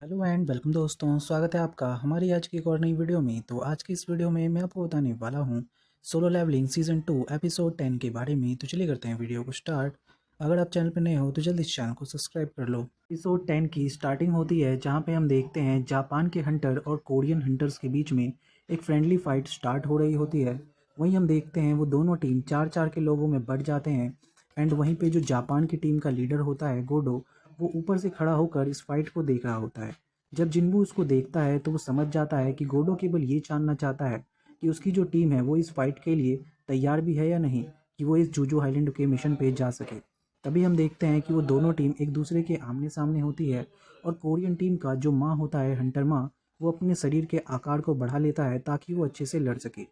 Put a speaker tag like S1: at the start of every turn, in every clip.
S1: Hello and welcome दोस्तों, स्वागत है आपका हमारी आज की एक और नई वीडियो में। तो आज की इस वीडियो में मैं आपको बताने वाला हूँ सोलो लेवलिंग सीज़न 2 एपिसोड 10 के बारे में। तो चलिए करते हैं वीडियो को स्टार्ट। अगर आप चैनल पर नए हो तो जल्दी इस चैनल को सब्सक्राइब कर लो। एपिसोड 10 की स्टार्टिंग होती है जहाँ पे हम देखते हैं जापान के हंटर और कोरियन हंटर्स के बीच में एक फ्रेंडली फाइट स्टार्ट हो रही होती है। वहीं हम देखते हैं वो दोनों टीम 4-4 के लोगों में बढ़ जाते हैं। एंड वहीं पे जो जापान की टीम का लीडर होता है गोडो, वो ऊपर से खड़ा होकर इस फाइट को देख रहा होता है। जब जिन्बू उसको देखता है तो वो समझ जाता है कि गोडो केवल ये जानना चाहता है कि उसकी जो टीम है वो इस फाइट के लिए तैयार भी है या नहीं, कि वो इस जूजू हाईलैंड के मिशन पे जा सके। तभी हम देखते हैं कि वो दोनों टीम एक दूसरे के आमने सामने होती है और कोरियन टीम का जो माँ होता है, हंटर माँ, वो अपने शरीर के आकार को बढ़ा लेता है ताकि वो अच्छे से लड़ सके।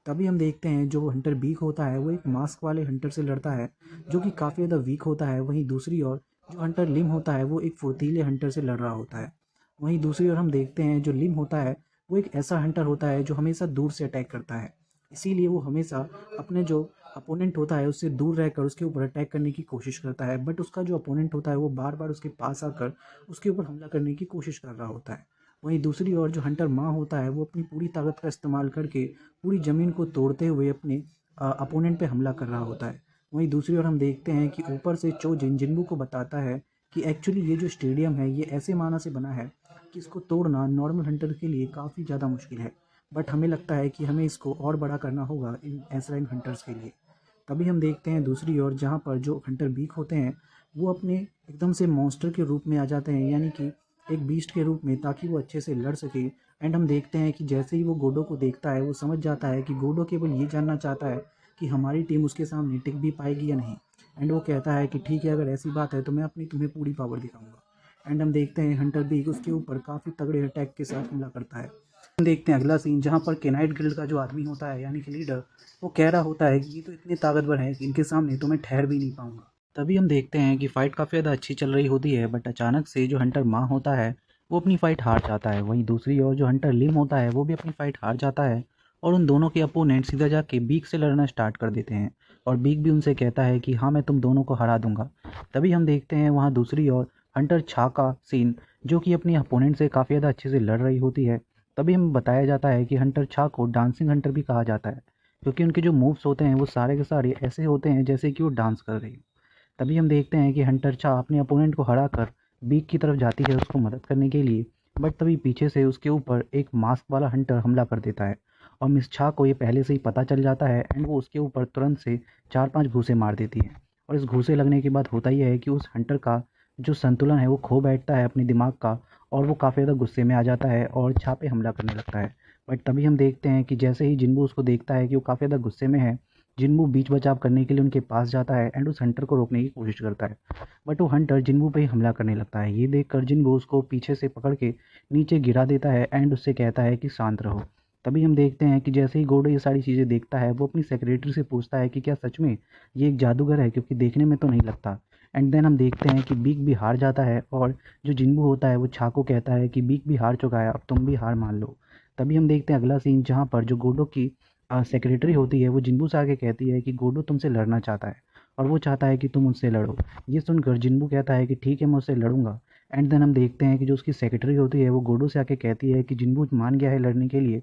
S1: तभी हम देखते हैं जो हंटर बीक होता है वो एक मास्क वाले हंटर से लड़ता है जो कि काफ़ी ज़्यादा वीक होता है। वहीं दूसरी ओर जो हंटर लिम होता है वो एक फुर्तीले हंटर से लड़ रहा होता है। वहीं दूसरी ओर हम देखते हैं जो लिम होता है वो एक ऐसा हंटर होता है जो हमेशा दूर से अटैक करता है। इसीलिए वो हमेशा अपने जो अपोनेंट होता है उससे दूर रहकर उसके ऊपर अटैक करने की कोशिश करता है, बट उसका जो अपोनेंट होता है वो बार बार उसके पास आकर उसके ऊपर हमला करने की कोशिश कर रहा होता है। वहीं दूसरी ओर जो हंटर माँ होता है वो अपनी पूरी ताकत का इस्तेमाल करके पूरी ज़मीन को तोड़ते हुए अपने अपोनेंट पे हमला कर रहा होता है। वहीं दूसरी ओर हम देखते हैं कि ऊपर से चो जिनजिन्बू को बताता है कि एक्चुअली ये जो स्टेडियम है ये ऐसे माना से बना है कि इसको तोड़ना नॉर्मल हंटर के लिए काफ़ी ज़्यादा मुश्किल है, बट हमें लगता है कि हमें इसको और बड़ा करना होगा इन एस रैंक हंटर्स के लिए। तभी हम देखते हैं दूसरी ओर जहाँ पर जो हंटर वीक होते हैं वो अपने एकदम से मॉन्स्टर के रूप में आ जाते हैं, यानी कि एक बीस्ट के रूप में, ताकि वो अच्छे से लड़ सके। एंड हम देखते हैं कि जैसे ही वो गोडो को देखता है वो समझ जाता है कि गोडो केवल ये जानना चाहता है कि हमारी टीम उसके सामने टिक भी पाएगी या नहीं। एंड वो कहता है कि ठीक है, अगर ऐसी बात है तो मैं अपनी तुम्हें पूरी पावर दिखाऊंगा। एंड हम देखते हैं हंटर बीक उसके ऊपर काफ़ी तगड़े अटैक के साथ हमला करता है। हम देखते हैं अगला सीन जहाँ पर केनाइट गिल्ड का जो आदमी होता है यानी कि लीडर, वो कह रहा होता है कि ये तो इतने ताकतवर है कि इनके सामने तो मैं ठहर भी नहीं पाऊंगा। तभी हम देखते हैं कि फ़ाइट काफ़ी ज़्यादा अच्छी चल रही होती है, बट अचानक से जो हंटर माँ होता है वो अपनी फ़ाइट हार जाता है। वहीं दूसरी ओर जो हंटर लिम होता है वो भी अपनी फ़ाइट हार जाता है और उन दोनों के अपोनेंट सीधा जाके बीक से लड़ना स्टार्ट कर देते हैं। और बीक भी उनसे कहता है कि हाँ, मैं तुम दोनों को हरा दूंगा। तभी हम देखते हैं वहाँ दूसरी ओर हंटर छा का सीन, जो कि अपनी अपोनेंट से काफ़ी ज़्यादा अच्छे से लड़ रही होती है। तभी हमें बताया जाता है कि हंटर छा को डांसिंग हंटर भी कहा जाता है, क्योंकि उनके जो मूव्स होते हैं वो सारे के सारे ऐसे होते हैं जैसे कि वो डांस कर रही हो। तभी हम देखते हैं कि हंटर छा अपने अपोनेंट को हराकर बीक की तरफ जाती है उसको मदद करने के लिए, बट तभी पीछे से उसके ऊपर एक मास्क वाला हंटर हमला कर देता है। और मिस छा को ये पहले से ही पता चल जाता है एंड वो उसके ऊपर तुरंत से 4-5 घूंसे मार देती है। और इस घूंसे लगने के बाद होता यह है कि उस हंटर का जो संतुलन है वो खो बैठता है अपने दिमाग का, और वो काफ़ी ज़्यादा गुस्से में आ जाता है और छा पे हमला करने लगता है। बट तभी हम देखते हैं कि जैसे ही जिन्बू उसको देखता है कि वो काफ़ी ज़्यादा गुस्से में है, जिन्बू बीच बचाव करने के लिए उनके पास जाता है एंड उस हंटर को रोकने की कोशिश करता है। बट वो हंटर जिन्बू पे ही हमला करने लगता है। ये देखकर जिन्बू उसको पीछे से पकड़ के नीचे गिरा देता है एंड उससे कहता है कि शांत रहो। तभी हम देखते हैं कि जैसे ही गोडो ये सारी चीज़ें देखता है वो अपनी सेक्रेटरी से पूछता है कि क्या सच में ये एक जादूगर है, क्योंकि देखने में तो नहीं लगता। एंड देन हम देखते हैं कि बीक भी हार जाता है और जो जिन्बू होता है वो छा को कहता है कि बीक भी हार चुका है, अब तुम भी हार मान लो। तभी हम देखते हैं अगला सीन जहाँ पर जो गोडो की सेक्रेटरी होती है वो जिन्बू से आके कहती है कि गोडो तुमसे लड़ना चाहता है और वो चाहता है कि तुम उससे लड़ो। ये सुनकर जिन्बू कहता है कि ठीक है, मैं उससे लड़ूंगा। एंड देन हम देखते हैं कि जो उसकी सेक्रेटरी होती है वो गोडो से आके कहती है कि जिन्बू मान गया है लड़ने के लिए,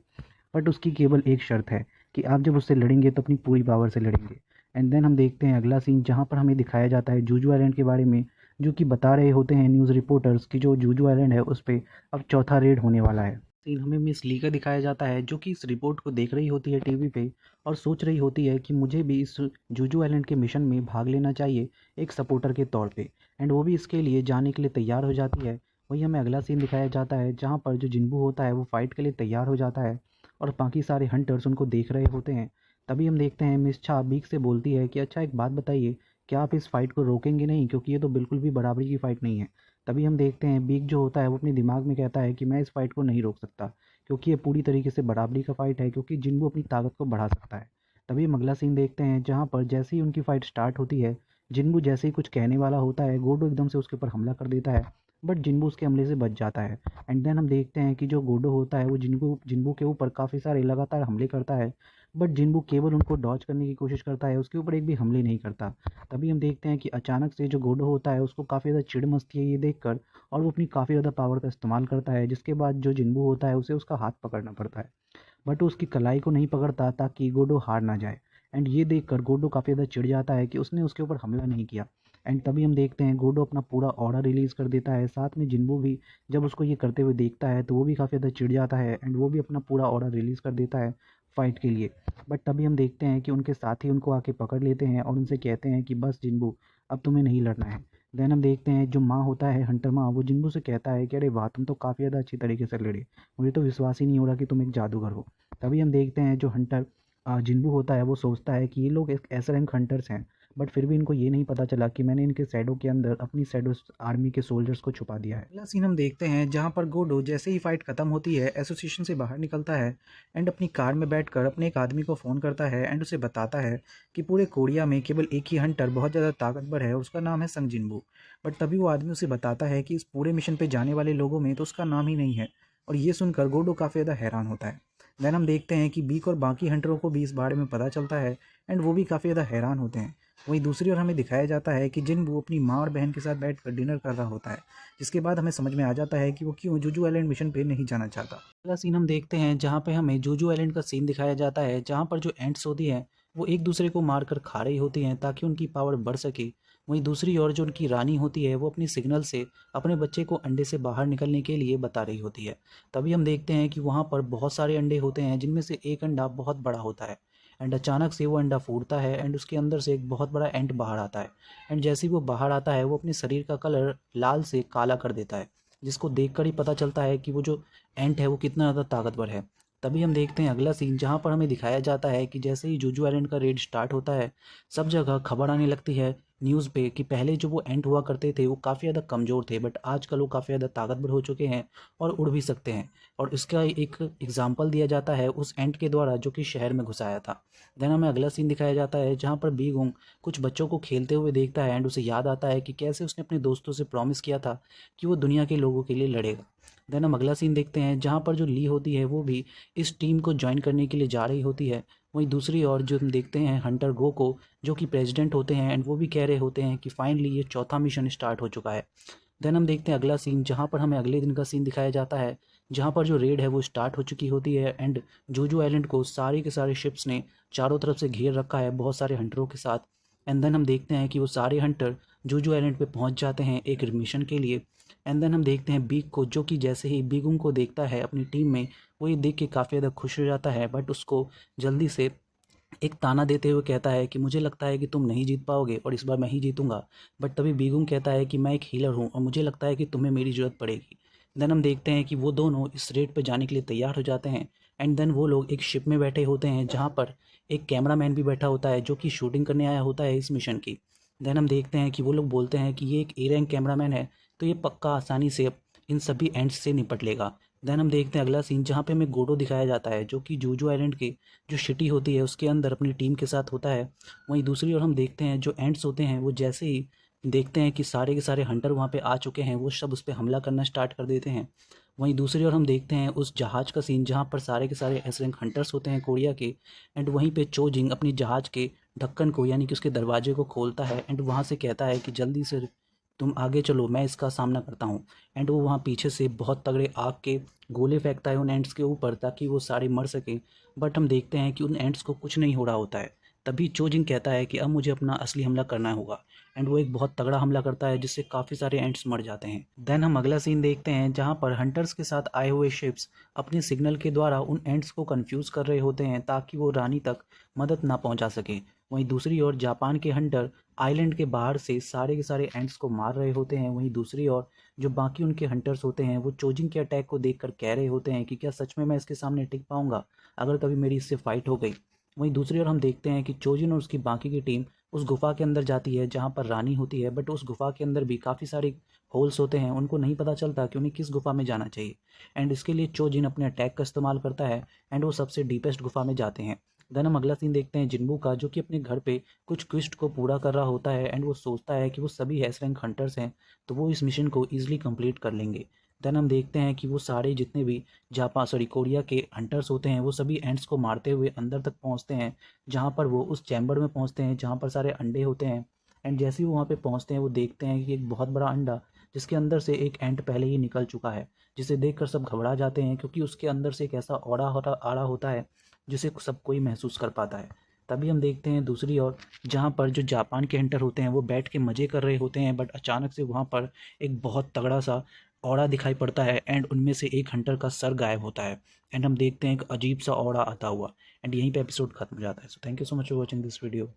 S1: बट उसकी केवल एक शर्त है कि आप जब उससे लड़ेंगे तो अपनी पूरी पावर से लड़ेंगे। एंड देन हम देखते हैं अगला सीन जहाँ पर हमें दिखाया जाता है जूजू आइलैंड के बारे में, जो कि बता रहे होते हैं न्यूज़ रिपोर्टर्स कि जो जूजू आइलैंड है उस पर अब चौथा रेड होने वाला है। सीन हमें मिस ली का दिखाया जाता है जो कि इस रिपोर्ट को देख रही होती है टीवी पे और सोच रही होती है कि मुझे भी इस जूजू आइलैंड के मिशन में भाग लेना चाहिए एक सपोर्टर के तौर पे। एंड वो भी इसके लिए जाने के लिए तैयार हो जाती है। वही हमें अगला सीन दिखाया जाता है जहाँ पर जो जिन्बू होता है वो फाइट के लिए तैयार हो जाता है और बाकी सारे हंटर्स उनको देख रहे होते हैं। तभी हम देखते हैं मिस छा बीक से बोलती है कि अच्छा, एक बात बताइए, क्या आप इस फाइट को रोकेंगे नहीं, क्योंकि ये तो बिल्कुल भी बराबरी की फाइट नहीं है। तभी हम देखते हैं बीक जो होता है वो अपने दिमाग में कहता है कि मैं इस फाइट को नहीं रोक सकता, क्योंकि ये पूरी तरीके से बराबरी का फाइट है, क्योंकि जिन्बू अपनी ताकत को बढ़ा सकता है। तभी हम अगला सीन देखते हैं जहाँ पर जैसे ही उनकी फाइट स्टार्ट होती है, जिन्बू जैसे ही कुछ कहने वाला होता है गोडो एकदम से उसके ऊपर हमला कर देता है, बट जिन्बू उसके हमले से बच जाता है। एंड देन हम देखते हैं कि जो गोडो होता है वो जिन्बू जिन्बू के ऊपर काफ़ी सारे लगातार हमले करता है, बट जिन्बू केवल उनको डॉज करने की कोशिश करता है, उसके ऊपर एक भी हमले नहीं करता। तभी हम देखते हैं कि अचानक से जो गोडो होता है उसको काफ़ी ज़्यादा चिढ़ मचती है ये देखकर, और वो अपनी काफ़ी ज़्यादा पावर का इस्तेमाल करता है, जिसके बाद जो जिन्बू होता है उसे उसका हाथ पकड़ना पड़ता है। बट वो उसकी कलाई को नहीं पकड़ता ताकि गोडो हार ना जाए। एंड ये देखकर गोडो काफ़ी ज़्यादा चिढ़ जाता है कि उसने उसके ऊपर हमला नहीं किया। एंड तभी हम देखते हैं गोडो अपना पूरा ऑरा रिलीज़ कर देता है, साथ में जिन्बू भी जब उसको ये करते हुए देखता है तो वो भी काफ़ी ज़्यादा चिढ़ जाता है, एंड वो भी अपना पूरा ऑरा रिलीज़ कर देता है फाइट के लिए। बट तभी हम देखते हैं कि उनके साथी उनको आके पकड़ लेते हैं और उनसे कहते हैं कि बस जिन्बू, अब तुम्हें नहीं लड़ना है। देन हम देखते हैं जो माँ होता है, हंटर माँ, वो जिन्बू से कहता है कि अरे वाह, तुम तो काफ़ी ज़्यादा अच्छी तरीके से लड़े, मुझे तो विश्वास ही नहीं हो रहा कि तुम एक जादूगर हो। तभी हम देखते हैं जो हंटर जिन्बू होता है वो सोचता है कि ये लोग एक एस रैंक हंटर्स हैं, बट फिर भी इनको ये नहीं पता चला कि मैंने इनके शैडो के अंदर अपनी शैडो आर्मी के सोल्जर्स को छुपा दिया है। अगला सीन हम देखते हैं जहाँ पर गोडो जैसे ही फाइट खत्म होती है एसोसिएशन से बाहर निकलता है, एंड अपनी कार में बैठकर अपने एक आदमी को फ़ोन करता है एंड उसे बताता है कि पूरे कोरिया में केवल एक ही हंटर बहुत ज़्यादा ताकतवर है, उसका नाम है संग जिन्बू। बट तभी वो आदमी उसे बताता है कि इस पूरे मिशन पे जाने वाले लोगों में तो उसका नाम ही नहीं है, और ये सुनकर गोडो काफ़ी ज़्यादा हैरान होता है। देन हम देखते हैं कि बीक और बाकी हंटरों को भी इस बारे में पता चलता है, एंड वो भी काफ़ी ज़्यादा हैरान होते हैं। वहीं दूसरी ओर हमें दिखाया जाता है कि जिन्बू अपनी माँ और बहन के साथ बैठकर डिनर कर रहा होता है, जिसके बाद हमें समझ में आ जाता है कि वो क्यों जूजू आइलैंड मिशन पे नहीं जाना चाहता। अगला सीन हम देखते हैं जहाँ पे हमें जूजू आइलैंड का सीन दिखाया जाता है, जहाँ पर जो एंट्स होती हैं वो एक दूसरे को मारकर खा रही होती हैं ताकि उनकी पावर बढ़ सके। वहीं दूसरी ओर जो उनकी रानी होती है वो अपनी सिग्नल से अपने बच्चे को अंडे से बाहर निकलने के लिए बता रही होती है। तभी हम देखते हैं कि वहाँ पर बहुत सारे अंडे होते हैं, जिनमें से एक अंडा बहुत बड़ा होता है, एंड अचानक से वो अंडा फूटता है एंड उसके अंदर से एक बहुत बड़ा एंट बाहर आता है। एंड जैसे ही वो बाहर आता है वो अपने शरीर का कलर लाल से काला कर देता है, जिसको देखकर ही पता चलता है कि वो जो एंट है वो कितना ज़्यादा ताकतवर है। तभी हम देखते हैं अगला सीन जहाँ पर हमें दिखाया जाता है कि जैसे ही जूजू आइलैंड का रेड स्टार्ट होता है, सब जगह खबर आने लगती है न्यूज़ पे कि पहले जो वो एंट हुआ करते थे वो काफ़ी ज़्यादा कमज़ोर थे, बट आजकल वो काफ़ी ज़्यादा ताकतवर हो चुके हैं और उड़ भी सकते हैं। और इसका एक एग्जाम्पल दिया जाता है उस एंट के द्वारा जो कि शहर में घुस आया था। देन हमें अगला सीन दिखाया जाता है जहाँ पर बीगोंग कुछ बच्चों को खेलते हुए देखता है, एंड उसे याद आता है कि कैसे उसने अपने दोस्तों से प्रॉमिस किया था कि वो दुनिया के लोगों के लिए लड़ेगा। देन हम अगला सीन देखते हैं जहाँ पर जो ली होती है वो भी इस टीम को ज्वाइन करने के लिए जा रही होती है। वहीं दूसरी ओर जो हम देखते हैं हंटर गो को, जो कि प्रेसिडेंट होते हैं, एंड वो भी कह रहे होते हैं कि फाइनली ये चौथा मिशन स्टार्ट हो चुका है। देन हम देखते हैं अगला सीन जहाँ पर हमें अगले दिन का सीन दिखाया जाता है, जहाँ पर जो रेड है वो स्टार्ट हो चुकी होती है, एंड जोजो आइलैंड को सारे के सारे शिप्स ने चारों तरफ से घेर रखा है बहुत सारे हंटरों के साथ। एंड देन हम देखते हैं कि वो सारे हंटर जोजो आइलैंड पे पहुंच जाते हैं एक मिशन के लिए। एंड देन हम देखते हैं बीक को, जो कि जैसे ही बीगुंग को देखता है अपनी टीम में, वो ये देख के काफ़ी ज़्यादा खुश हो जाता है, बट उसको जल्दी से एक ताना देते हुए कहता है कि मुझे लगता है कि तुम नहीं जीत पाओगे और इस बार मैं ही जीतूंगा। बट तभी बीगुंग कहता है कि मैं एक हीलर हूँ और मुझे लगता है कि तुम्हें मेरी ज़रूरत पड़ेगी। देन हम देखते हैं कि वो दोनों इस रेड पर जाने के लिए तैयार हो जाते हैं, एंड देन वो लोग एक शिप में बैठे होते हैं जहाँ पर एक कैमरामैन भी बैठा होता है जो कि शूटिंग करने आया होता है इस मिशन की। देन हम देखते हैं कि वो लोग बोलते हैं कि ये एक ए रैंक कैमरामैन है, तो ये पक्का आसानी से इन सभी एंड्स से निपट लेगा। देन हम देखते हैं अगला सीन जहाँ पे हमें गोडो दिखाया जाता है, जो कि जूजू आइलैंड के जो सिटी होती है उसके अंदर अपनी टीम के साथ होता है। वहीं दूसरी ओर हम देखते हैं जो एंट्स होते हैं वो जैसे ही देखते हैं कि सारे के सारे हंटर वहाँ पे आ चुके हैं, वो सब उस पर हमला करना स्टार्ट कर देते हैं। वहीं दूसरी ओर हम देखते हैं उस जहाज़ का सीन जहाँ पर सारे के सारे एस रैंक हंटर्स होते हैं कोरिया के, एंड वहीं पे चोजिंग अपनी जहाज़ के ढक्कन को यानी कि उसके दरवाजे को खोलता है, एंड वहाँ से कहता है कि जल्दी से तुम आगे चलो, मैं इसका सामना करता हूँ। एंड वो वहाँ पीछे से बहुत तगड़े आग के गोले फेंकता है उन एंट्स के ऊपर ताकि वो सारे मर सकें। बट हम देखते हैं कि उन एंट्स को कुछ नहीं हो रहा होता है। तभी चोजिंग कहता है कि अब मुझे अपना असली हमला करना होगा, एंड वो एक बहुत तगड़ा हमला करता है जिससे काफ़ी सारे एंट्स मर जाते हैं। देन हम अगला सीन देखते हैं जहाँ पर हंटर्स के साथ आए हुए शिप्स अपने सिग्नल के द्वारा उन एंट्स को कंफ्यूज कर रहे होते हैं ताकि वो रानी तक मदद ना पहुंचा सके। वहीं दूसरी ओर जापान के हंटर आइलैंड के बाहर से सारे के सारे एंट्स को मार रहे होते हैं। वहीं दूसरी ओर जो बाकी उनके हंटर्स होते हैं वो चोजिंग के अटैक को देखकर कह रहे होते हैं कि क्या सच में मैं इसके सामने टिक पाऊंगा अगर कभी मेरी इससे फाइट हो गई। वहीं दूसरी ओर हम देखते हैं कि चोजिन और उसकी बाकी की टीम उस गुफा के अंदर जाती है जहाँ पर रानी होती है, बट उस गुफा के अंदर भी काफ़ी सारे होल्स होते हैं, उनको नहीं पता चलता कि उन्हें किस गुफा में जाना चाहिए। एंड इसके लिए चोजिन अपने अटैक का इस्तेमाल करता है, एंड वो सबसे डीपेस्ट गुफा में जाते हैं। देन हम अगला सीन देखते हैं जिन्बू का, जो कि अपने घर पे कुछ क्विस्ट को पूरा कर रहा होता है, एंड वो सोचता है कि वो सभी एस रैंक हंटर्स हैं तो वो इस मिशन को ईजिली कंप्लीट कर लेंगे। देन हम देखते हैं कि वो सारे जितने भी कोरिया के हंटर्स होते हैं वो सभी एंट्स को मारते हुए अंदर तक पहुंचते हैं, जहां पर वो उस चैम्बर में पहुंचते हैं जहां पर सारे अंडे होते हैं। एंड जैसे ही वो वहाँ पे पहुंचते हैं वो देखते हैं कि एक बहुत बड़ा अंडा जिसके अंदर से एक एंट पहले ही निकल चुका है, जिसे देखकर सब घबरा जाते हैं क्योंकि उसके अंदर से एक ऐसा आड़ा होता है जिसे सब कोई महसूस कर पाता है। तभी हम देखते हैं दूसरी ओर, जहाँ पर जो जापान के हंटर होते हैं वो बैठ के मज़े कर रहे होते हैं, बट अचानक से वहाँ पर एक बहुत तगड़ा सा औड़ा दिखाई पड़ता है एंड उनमें से एक हंटर का सर गायब होता है। एंड हम देखते हैं एक अजीब सा औड़ा आता हुआ। एंड यहीं पे एपिसोड खत्म हो जाता है। So thank you so much for watching this video.